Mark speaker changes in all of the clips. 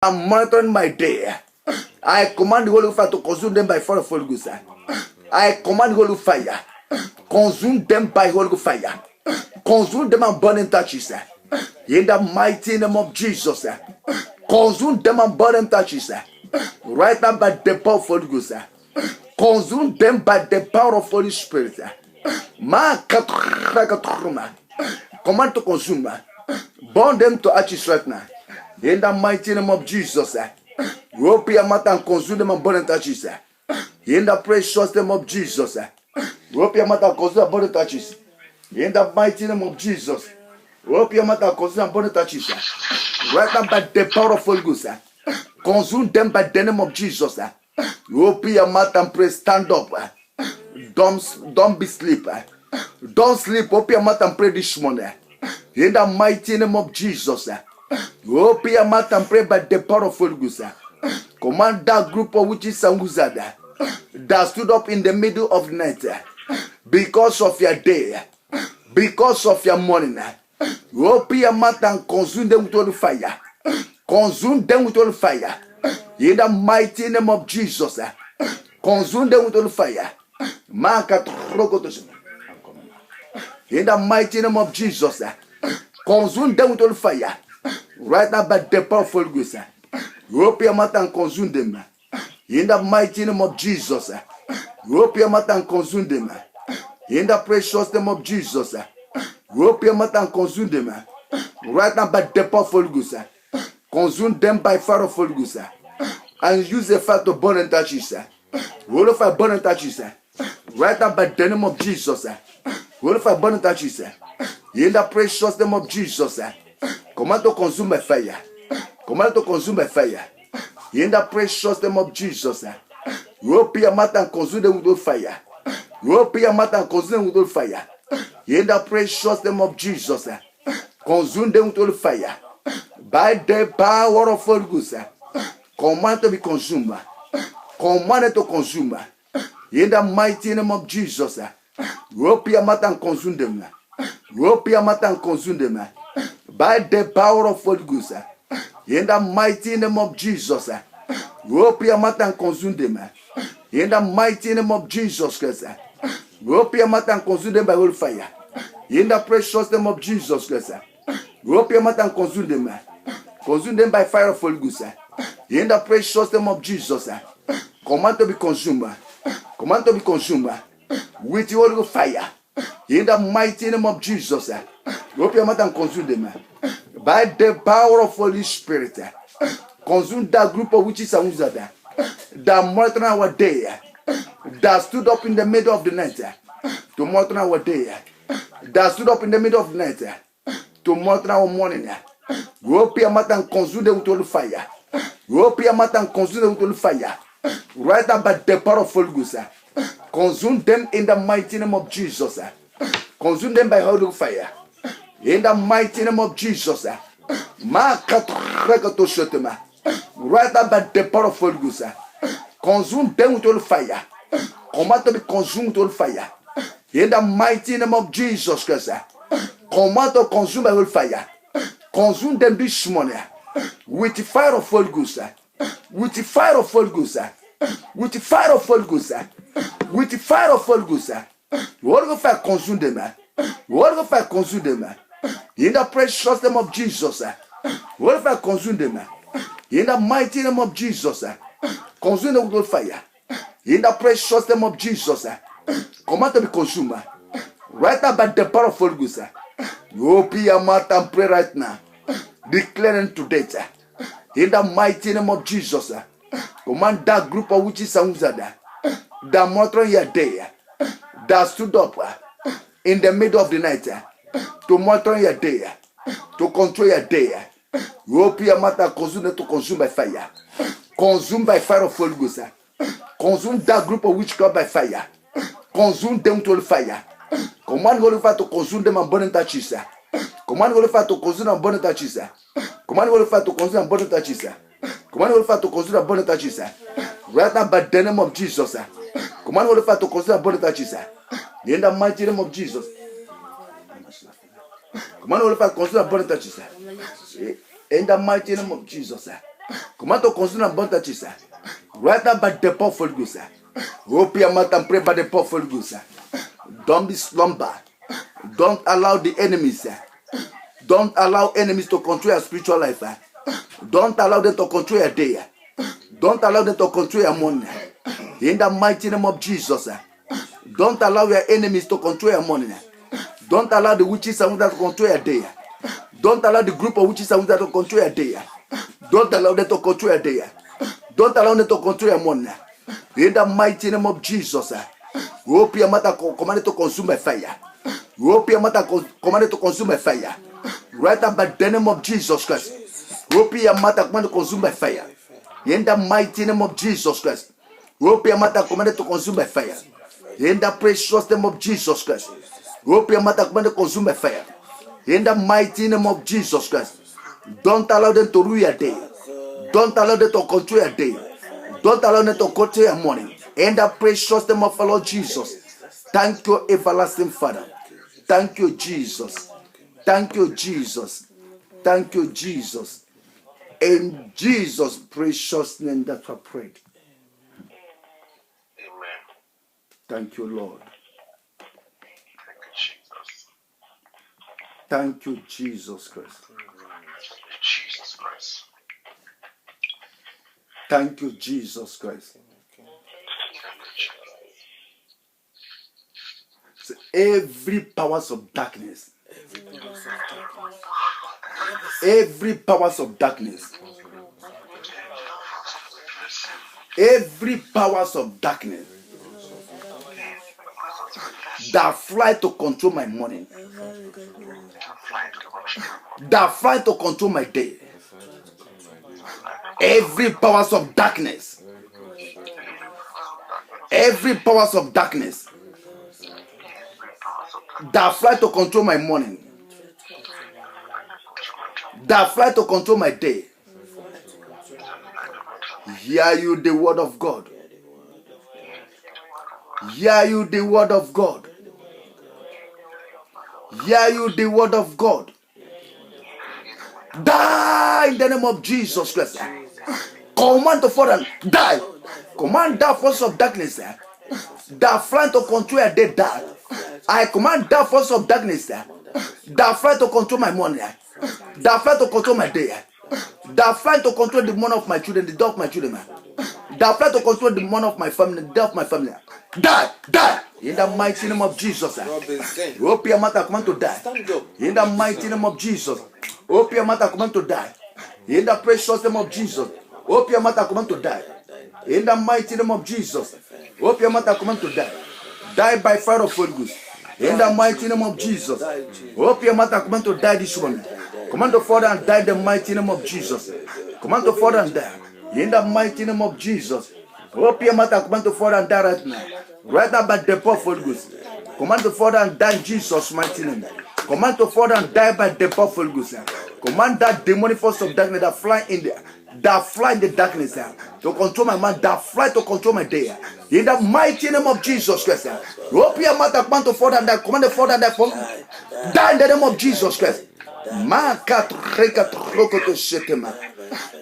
Speaker 1: I'm monitoring my day. I command the Holy Fire to consume them by fire of Holy Ghost. I command Holy Fire. Consume them by Holy Fire. Consume them and burn them touches. In the mighty name of Jesus. Consume them and burn them touches. Right now by the power of Holy Ghost. Consume them by the power of Holy Spirit. Command to consume. Burn them to ashes right now. In the mighty name of Jesus. Open your mouth and consume them and burn them to ashes. In the precious name of Jesus. Open your mouth and consume and burn them to ashes. In the mighty name of Jesus. Open your mouth and consume and burn them to ashes. Right now by the power of Holy Ghost. Consume them by the name of Jesus. Open your mouth and pray. Stand up. Don't be asleep. Don't sleep. Open your mouth and pray this morning. In the mighty name of Jesus. Open your mouth and pray by the power of Holy Ghost. Command that group of witches and wizards that stood up in the middle of the night because of your day, because of your morning. Open your mouth and consume them with all the fire. Consume them with all the fire. In the mighty name of Jesus. Consume them with all the fire. In the mighty name of Jesus. Consume them with all the fire. Right now by the power of Holy Ghost. Open your mouth and consume them. In the mighty name of Jesus. Open your mouth and consume them. In the precious name of Jesus. Open your mouth and consume them. Right now by the power of Holy Ghost. Consume them by fire of Holy Ghost. And use the fire to burn and touch you. Holy fire burn and touch you. Right now by the name of Jesus. Holy fire burn and touch you. In the precious name of Jesus. Command to consume by fire. Command to consume by fire. In the precious name of Jesus. Open your mouth and consume them with fire. Open your mouth and consume them with fire. In the precious name of Jesus. Consume them with fire. By the power of Holy Ghost. Command to be consumed. Command to consume. In the mighty name of Jesus. Open your mouth and consume them. Open your mouth and consume them. By the power of Holy Ghost. In the mighty name of Jesus. Open your mouth and consume them. In the mighty name of Jesus Christ. Open your mouth and consume them by holy fire. In the precious name of Jesus Christ. Open your mouth and consume them. Consume them by fire of Holy Ghost. In the precious name of Jesus. Command to be consumed. Command to be consumed with your Holy fire. In the mighty name of Jesus. Open your mouth and consume them. By the power of Holy Spirit. Consume that group of witches and wizards that monitor our day. That stood up in the middle of the night to monitor our day. That stood up in the middle of the night to monitor our morning. Open your mouth and consume them with all fire. Open your mouth and consume them with all fire. Right now by the power of Holy Ghost. Consume them in the mighty name of Jesus. Consume them by holy fire. In the mighty name of Jesus. Right now by the power of Holy Ghost. Consume them with all fire. Command to be consumed with all fire. In the mighty name of Jesus Christ. Command to consume by all fire. Consume them this morning with the fire of Holy Ghost. With the fire of Holy Ghost. With the fire of Holy Ghost. With the fire of Holy Ghost. Holy fire consume them. Holy fire consume them. In the precious name of Jesus. Holy fire consume them. In the mighty name of Jesus. Consume them with fire. In the precious name of Jesus. Command to be consumed. Right now by the power of Holy Ghost. Open your mouth and pray right now. Declaring today. In the mighty name of Jesus. Command that group of witches and wizards that monitor your day. That stood up in the middle of the night to monitor your day. To control your day. Open your mouth and consume them to consume by fire. Consume by fire of Holy Ghost. Consume that group of witchcraft by fire. Consume them to fire. Command Holy Fire to consume them and burn them to ashes. Command Holy Fire to consume them and burn them to ashes. Command Holy Fire to consume and burn them to ashes. Command Holy Fire to consume and burn them to ashes. Right now by the name of Jesus. Command Holy Fire to consume and burn them to ashes. In the mighty name of Jesus. Command Holy Fire to consume and burn them to ashes. In the mighty name of Jesus. Command to consume and burn touches. Right now by the power of Holy Ghost. Open your mouth and pray by the power of Holy Ghost. Don't be slumber. Don't allow the enemies. Don't allow enemies to control your spiritual life. Don't allow them to control your day. Don't allow them to control your money. In the mighty name of Jesus. Don't allow your enemies to control your money. Don't allow the witches and wizards to control your day. Don't allow the group of witches and wizards to control your day. Don't allow them to control your day. Don't allow them to control your money. In the mighty name of Jesus. Open your mouth, command it to consume by fire. Open your mouth, command it to consume by fire. Right up by the name of Jesus Christ. Open your mouth, command it to consume by fire. In the mighty name of Jesus Christ. Open your mouth, command it to consume by fire. In the precious name of Jesus Christ. Open your mouth, command it to consume by fire. In the mighty name of Jesus Christ. Don't allow them to rule your day. Don't allow them to control your day. Don't allow them to control your money. In the precious name of our Lord Jesus. Thank you, everlasting Father. Thank you, Jesus. Thank you, Jesus. Thank you, Jesus. In Jesus' precious name that we prayed.
Speaker 2: Amen.
Speaker 1: Thank you, Lord.
Speaker 2: Thank you, Jesus.
Speaker 1: Thank you, Jesus Christ.
Speaker 2: Jesus Christ.
Speaker 1: Thank you, Jesus Christ. So every powers of darkness, every powers of darkness, every powers of darkness that fly to control my money, that fly to control my day, every powers of darkness, every powers of darkness that fly to control my morning, that fly to control my day. Hear you the word of God. Hear you the word of God. Hear you the word of God. Die in the name of Jesus Christ. Command the Father, die. Command that force of darkness that fly to control your day, die. I command that force of darkness that fly to control my money, that fly to control my day, that fly to control the money of my children, the day of my children, that fly to control the money of my family, the day of my family. Die, die. In the mighty name of Jesus. Open your mouth, command to die. In the mighty name of Jesus. Open your mouth, command to die. In the precious name of Jesus. Open your mouth, command to die. In the mighty name of Jesus. Open your mouth, command to die. Die by fire of Holy Ghost. In the mighty name of Jesus. Open your mouth, command to die this morning. Command to fall and die in the mighty name of Jesus. Command to fall and die. In the mighty name of Jesus. Open your mouth, command to fall and die right now. Right now by the power of Holy Ghost. Command to fall and die in Jesus' mighty name. Command to fall and die by the power of Holy Ghost. Command that demonic force of darkness that fly in there, that fly in the darkness to control my mind, that fly to control my day. In the mighty name of Jesus Christ. Open your mouth, command to fall and die. Command to fall and die from die in the name of Jesus Christ.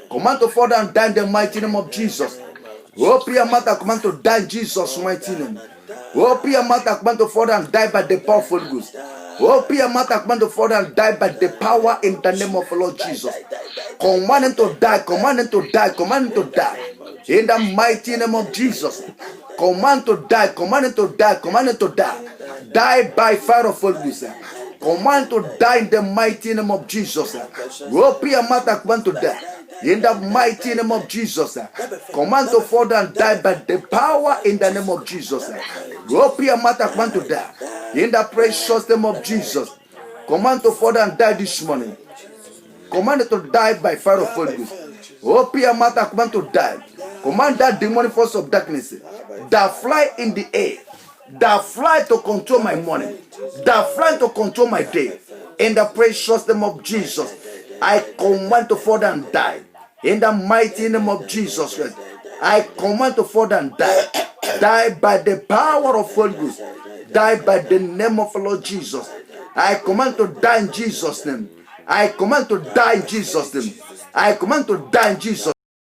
Speaker 1: Command to fall and die in the mighty name of Jesus. Open your mouth, command to die in Jesus' mighty name. Open your mouth, command to fall and die by the power of Holy Ghost. Open your mouth, command to fall and die by the power in the name of the Lord Jesus. Command him to die, command him to die, command him to die. In the mighty name of Jesus. Command to die, command him to die, command him to die. Die by fire of Holy Ghost. Command to die in the mighty name of Jesus. Open your mouth, command to die. In the mighty name of Jesus. Command to fall and die by the power in the name of Jesus. Open your mouth, command to die. In the precious name of Jesus. Command to fall and die this morning. Command to die by fire of Holy Ghost. Open your mouth, command to die. Command that demonic force of darkness that fly in the air, that fly to control my money, that fly to control my day. In the precious name of Jesus, I command to fall and die. In the mighty name of Jesus Christ, I command to fall and die. Die by the power of Holy Ghost. Die by the name of the Lord Jesus. I command to die in Jesus' name. I command to die in Jesus' name. I command to die in Jesus' name.